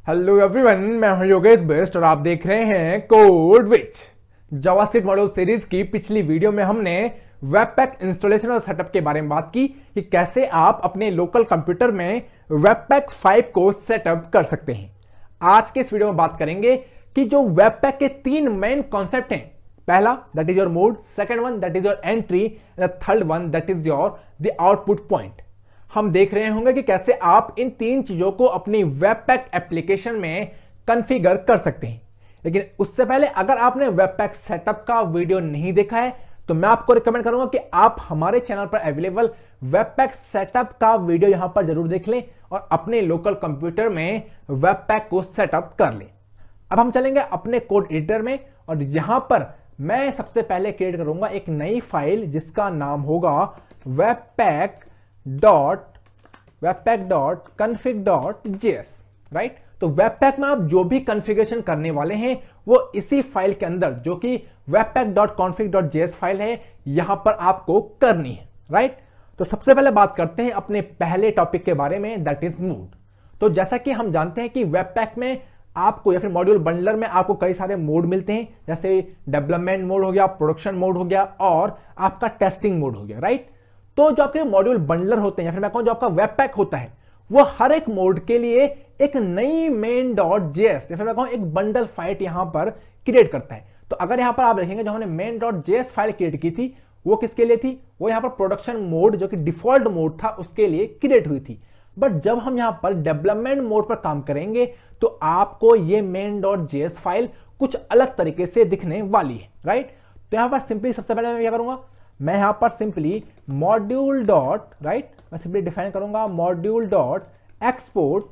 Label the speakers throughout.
Speaker 1: Hello everyone, मैं हूं Yogesh best और आप देख रहे हैं code which. JavaScript module series की पिछली वीडियो में हमने वेबपैक इंस्टॉलेशन और सेटअप के बारे में बात की कि कैसे आप अपने लोकल कंप्यूटर में वेबपैक 5 को सेटअप कर सकते हैं। आज के इस वीडियो में बात करेंगे कि जो वेबपैक के 3 मेन कॉन्सेप्ट हैं। पहला that is your mode, second one that is your entry and third one that is your the output point. हम देख रहे होंगे कि कैसे आप इन 3 चीजों को अपनी वेबपैक एप्लीकेशन में कॉन्फ़िगर कर सकते हैं। लेकिन उससे पहले अगर आपने वेबपैक सेटअप का वीडियो नहीं देखा है तो मैं आपको रिकमेंड करूंगा कि आप हमारे चैनल पर अवेलेबल वेबपैक सेटअप का वीडियो यहां पर जरूर देख लें और अपने लोकल कंप्यूटर में वेबपैक को सेटअप कर लें। अब हम चलेंगे अपने कोड एडिटर में और यहां पर मैं सबसे पहले क्रिएट करूंगा एक नई फाइल जिसका नाम होगा webpack.config.js, राइट। तो वेबपैक में आप जो भी कॉन्फ़िगरेशन करने वाले हैं वो इसी फाइल के अंदर जो कि webpack.config.js फाइल है यहां पर आपको करनी है, राइट। तो सबसे पहले बात करते हैं अपने पहले टॉपिक के बारे में, दैट इज मोड। तो जैसा कि हम जानते हैं कि वेबपैक में आपको या फिर मॉड्यूल बंडलर में आपको कई सारे मोड मिलते हैं, जैसे डेवलपमेंट मोड हो गया, प्रोडक्शन मोड हो गया और आपका टेस्टिंग मोड हो गया, राइट। तो जो आपके मॉड्यूल बंडलर होते हैं या फिर मैं कहूं जो आपका वेबपैक होता है वो हर एक मोड के लिए एक नई main.js या फिर मैं कहूं एक बंडल फाइल यहां पर क्रिएट करता है। तो अगर यहां पर आप देखेंगे जो हमने main.js फाइल क्रिएट की थी वो किसके लिए थी, वो यहां पर प्रोडक्शन मोड जो कि डिफॉल्ट मोड था उसके लिए क्रिएट हुई थी। बट जब हम यहां पर डेवलपमेंट मोड पर काम करेंगे तो आपको ये main.js फाइल कुछ अलग तरीके से दिखने वाली है, राइट। तो यहां पर सिंपली सबसे पहले मैं क्या करूंगा, मैं यहां पर सिंपली मॉड्यूल डॉट राइट मैं सिंपली डिफाइन करूंगा मॉड्यूल डॉट एक्सपोर्ट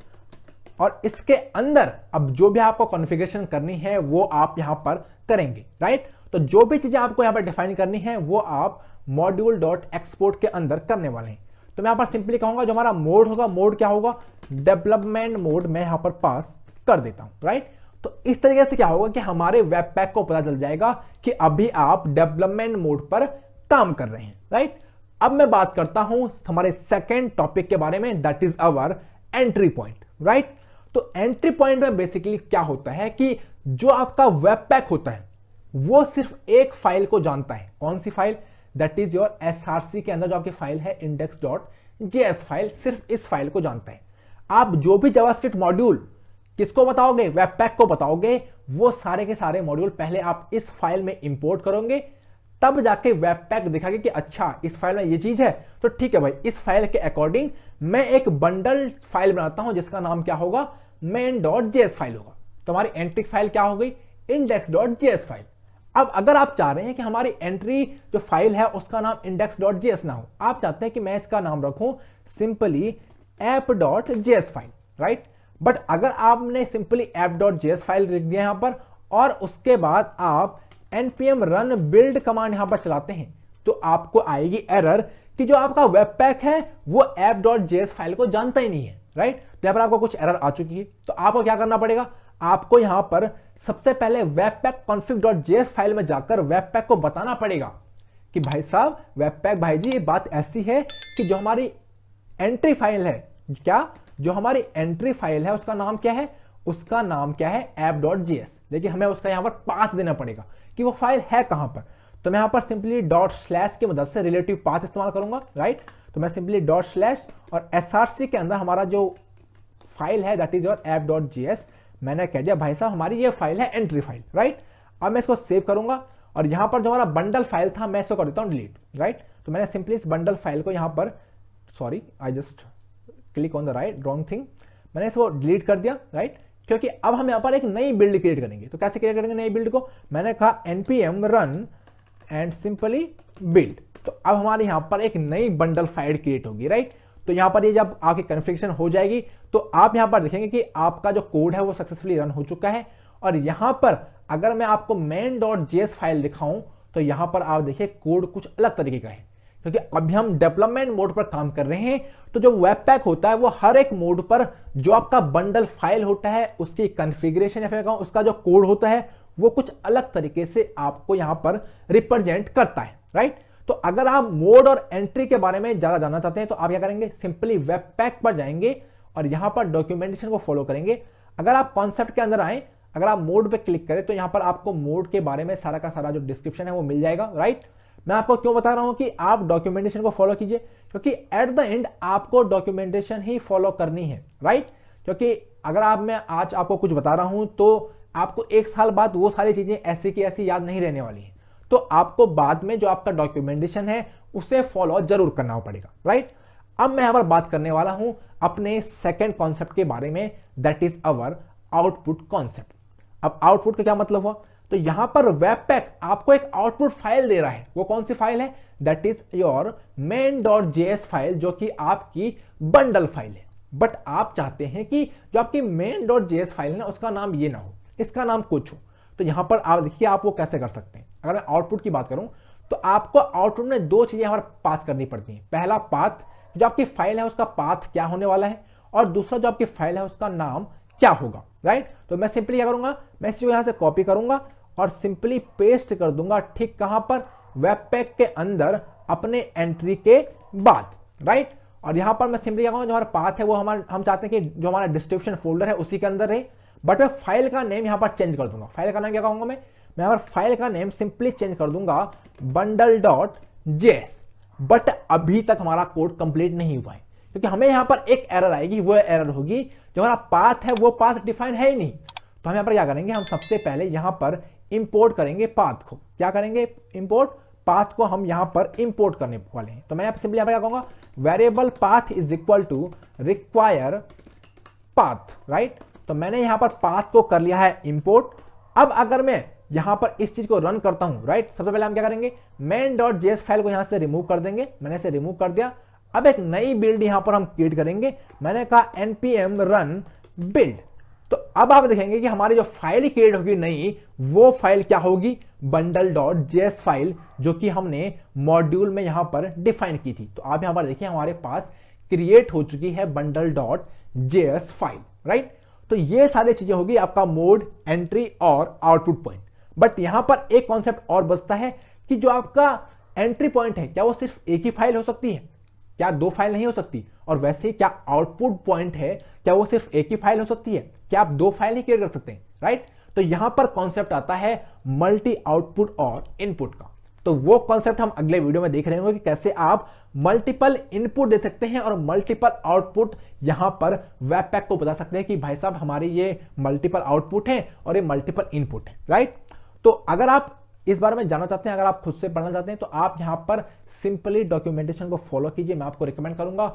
Speaker 1: और इसके अंदर अब जो भी आपको कॉन्फ़िगरेशन करनी है वो आप यहां पर करेंगे, राइट। तो जो भी चीजें आपको यहां पर डिफाइन करनी है वो आप मॉड्यूल डॉट एक्सपोर्ट के अंदर करने वाले हैं। तो मैं यहां पर सिंपली कहूंगा जो हमारा मोड होगा, मोड क्या होगा, डेवलपमेंट मोड मैं यहां पर पास कर देता हूं, राइट। तो इस तरीके से क्या होगा कि हमारे वेबपैक को पता चल जाएगा कि अभी आप डेवलपमेंट मोड पर काम कर रहे हैं, राइट। अब मैं बात करता हूं हमारे सेकेंड टॉपिक के बारे में, that is our entry point, right. तो एंट्री पॉइंट में बेसिकली क्या होता है कि जो आपका वेबपैक होता है वो सिर्फ एक फाइल को जानता है। कौन सी file, that is your SRC के अंदर जो आपकी फाइल है index.js फाइल, सिर्फ इस फाइल को जानता है। आप जो भी जावास्क्रिप्ट मॉड्यूल किसको बताओगे, वेबपैक को बताओगे, वो सारे के सारे मॉड्यूल पहले आप इस फाइल में इंपोर्ट करोगे, तब जाके वेबपैक दिखाएगा कि अच्छा इस फाइल में ये चीज है तो ठीक है भाई, इस फाइल के अकॉर्डिंग मैं एक बंडल फाइल बनाता हूं जिसका नाम क्या होगा, main.js फाइल होगा। तो हमारी एंट्री फाइल क्या हो गई, index.js फाइल। अब अगर आप चाह रहे हैं कि हमारी एंट्री जो फाइल है उसका नाम index.js ना हो, आप चाहते हैं कि मैं इसका नाम रखूं simply app.js file, right. But अगर आपने सिंपली app.js फाइल लिख दिया यहां पर और उसके बाद आप npm run build कमांड यहां पर चलाते हैं तो आपको आएगी एरर कि जो आपका वेबपैक है वो app.js फाइल को जानता ही नहीं है, राइट। तो यहां पर आपको कुछ एरर आ चुकी है। तो आपको क्या करना पड़ेगा, आपको यहां पर सबसे पहले वेबपैक config.js फाइल में जाकर वेबपैक को बताना पड़ेगा कि भाई साहब, वेबपैक भाई जी, ये बात ऐसी है कि जो हमारी एंट्री फाइल है, क्या जो हमारी एंट्री फाइल है उसका नाम क्या है, उसका नाम क्या है app.js, लेकिन हमें उसका यहां पर पाथ देना पड़ेगा कि वो फाइल है कहां पर। तो मैं यहां पर सिंपली डॉट स्लैश की मदद से रिलेटिव पाथ इस्तेमाल करूंगा, राइट। तो मैं सिंपली डॉट स्लैश और एसआरसी के अंदर हमारा जो फाइल है दैट इज योर app.js, मैंने कह दिया भाई साहब हमारी ये फाइल है एंट्री फाइल, राइट। अब मैं इसको सेव करूंगा और यहां पर जो हमारा बंडल फाइल था मैं इसको कर देता हूं डिलीट, राइट। तो मैंने सिंपली इस बंडल फाइल को यहां पर, sorry I just click on the wrong thing, मैंने इसको डिलीट कर दिया, राइट। क्योंकि अब हम यहां पर एक नई बिल्ड क्रिएट करेंगे। तो कैसे क्रिएट करेंगे नई बिल्ड को, मैंने कहा npm run and simply build. तो अब हमारे यहां पर एक नई बंडल फाइल क्रिएट होगी, राइट। तो यहां पर ये जब आपकी कॉन्फ़िगरेशन हो जाएगी तो आप यहां पर देखेंगे कि आपका जो कोड है वो सक्सेसफुली रन हो चुका है। और यहां पर अगर मैं आपको main.js फाइल दिखाऊं तो यहां पर आप देखिए कोड कुछ अलग तरीके का है, क्योंकि अभी हम डेवलपमेंट मोड पर काम कर रहे हैं। तो जो वेबपैक होता है वो हर एक मोड पर जो आपका बंडल फाइल होता है उसकी कॉन्फ़िगरेशन या फिर उसका जो कोड होता है वो कुछ अलग तरीके से आपको यहां पर रिप्रेजेंट करता है, राइट। तो अगर आप मोड और एंट्री के बारे में ज्यादा जानना चाहते हैं तो आप क्या करेंगे, सिंपली वेबपैक पर जाएंगे और यहां पर डॉक्यूमेंटेशन को फॉलो करेंगे। अगर आप कॉन्सेप्ट के अंदर आए, अगर आप मोड पे क्लिक करें तो यहां पर आपको मोड के बारे में सारा का सारा जो डिस्क्रिप्शन है वो मिल जाएगा, राइट। मैं आपको क्यों बता रहा हूं कि आप डॉक्यूमेंटेशन को फॉलो कीजिए, क्योंकि एट द एंड आपको डॉक्यूमेंटेशन ही फॉलो करनी है, राइट। क्योंकि अगर मैं आज आपको कुछ बता रहा हूं तो आपको 1 साल बाद वो सारी चीजें ऐसी की ऐसी याद नहीं रहने वाली है, तो आपको बाद में जो आपका डॉक्यूमेंटेशन है उसे फॉलो जरूर करना पड़ेगा, राइट। अब मैं यहां पर बात करने वाला हूं अपने सेकेंड कॉन्सेप्ट के बारे में, that is our output concept. अब आउटपुट का क्या मतलब हुआ, तो यहां पर वेबपैक आपको एक आउटपुट फाइल दे रहा है। वो कौन सी फाइल है, that is your main.js file, जो कि आपकी बंडल फाइल है। बट आप चाहते हैं कि जो आपकी main.js फाइल है ना, उसका नाम ये ना हो, इसका नाम कुछ हो। तो यहां पर आप देखिए आप वो कैसे कर सकते हैं। अगर मैं आउटपुट की बात करूं तो आपको आउटपुट में 2 चीजें यहां पर पास करनी पड़ती हैं। पहला पाथ, जो आपकी फाइल है उसका पाथ क्या होने वाला है, और दूसरा जो आपकी फाइल है उसका नाम क्या होगा, राइट। तो मैं सिंपली क्या करूंगा, मैं इस चीज को यहां से कॉपी करूंगा और सिंपली पेस्ट कर दूंगा, ठीक कहां पर, वेबपैक के अंदर अपने एंट्री के बाद, राइट। और यहां पर मैं सिंपली क्या कहूंगा, जो हमारा पाथ है वो हम चाहते हैं कि जो हमारा डिस्क्रिप्शन फोल्डर है उसी के अंदर रहे, बट मैं फाइल का नेम यहां पर चेंज कर दूंगा। फाइल का नाम क्या कहूंगा, मैं यहां पर फाइल का नेम सिंपली चेंज कर दूंगा bundle.js। बट अभी तक हमारा कोड कंप्लीट नहीं हुआ है, क्योंकि हमें यहां पर एक एरर आएगी। वो एरर होगी जो हमारा पाथ है वो पाथ डिफाइन है ही नहीं। तो हम यहां पर क्या करेंगे, हम सबसे पहले यहां पर इंपोर्ट करेंगे पाथ को। क्या करेंगे, इंपोर्ट पाथ को हम यहां पर इंपोर्ट करने वाले हैं। तो मैं सिंपली यहां पर क्या कहूंगा, variable path is equal to require path, right. तो मैंने यहां पर पाथ को कर लिया है इंपोर्ट। अब अगर मैं यहां पर इस चीज को रन करता हूं, राइट, सबसे पहले हम क्या करेंगे, main.js फाइल को यहां से रिमूव कर देंगे। मैंने इसे रिमूव कर दिया। अब एक नई बिल्ड यहां पर हम क्रिएट करेंगे। मैंने कहा npm run build। तो अब आप देखेंगे कि हमारी जो फाइल क्रिएट होगी नई, वो फाइल क्या होगी, bundle.js फाइल, जो कि हमने मॉड्यूल में यहां पर डिफाइन की थी। तो आप यहां पर देखिए हमारे पास क्रिएट हो चुकी है bundle.js फाइल, राइट। तो ये सारी चीजें होगी आपका मोड, एंट्री और आउटपुट पॉइंट। बट यहां पर एक कॉन्सेप्ट और बचता है कि जो आपका एंट्री पॉइंट है, क्या वो सिर्फ एक ही फाइल हो सकती है, क्या 2 फाइल नहीं हो सकती। और वैसे क्या आउटपुट पॉइंट है, क्या वो सिर्फ एक ही फाइल हो सकती है, क्या आप 2 फाइल ही क्रिएट कर सकते हैं, राइट। तो यहां पर कॉन्सेप्ट आता है मल्टी आउटपुट और इनपुट का। तो वो कॉन्सेप्ट हम अगले वीडियो में देख रहे होंगे कि कैसे आप मल्टीपल इनपुट दे सकते हैं और मल्टीपल आउटपुट यहां पर वेबपैक को बता सकते हैं कि भाई साहब हमारी ये मल्टीपल आउटपुट है और ये मल्टीपल इनपुट है, राइट। तो अगर आप इस बारे में जानना चाहते हैं, अगर आप खुद से पढ़ना चाहते हैं, तो आप यहां पर सिंपली डॉक्यूमेंटेशन को फॉलो कीजिए। मैं आपको रिकमेंड करूंगा,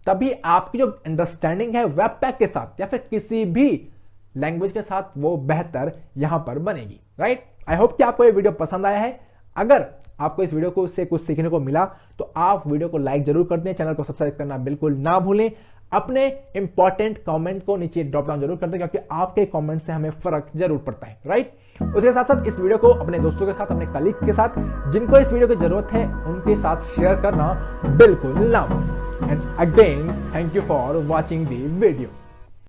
Speaker 1: तभी आपकी जो अंडरस्टैंडिंग है वेबपैक के साथ या फिर किसी भी लैंग्वेज के साथ, वो बेहतर यहां पर बनेगी, राइट। आई होप कि आपको ये वीडियो पसंद आया है। अगर आपको इस वीडियो को से कुछ सीखने को मिला तो आप वीडियो को लाइक जरूर कर दें, चैनल को सब्सक्राइब करना बिल्कुल ना भूलें। अपने इंपॉर्टेंट कमेंट को नीचे ड्रॉप डाउन जरूर कर दें, क्योंकि आपके कमेंट से हमें फर्क जरूर पड़ता है, राइट। उसके साथ साथ इस वीडियो को अपने दोस्तों के साथ, अपने कलीग के साथ, जिनको इस वीडियो की जरूरत है, उनके साथ शेयर करना बिल्कुल ना भूलें। And again thank you for watching the video.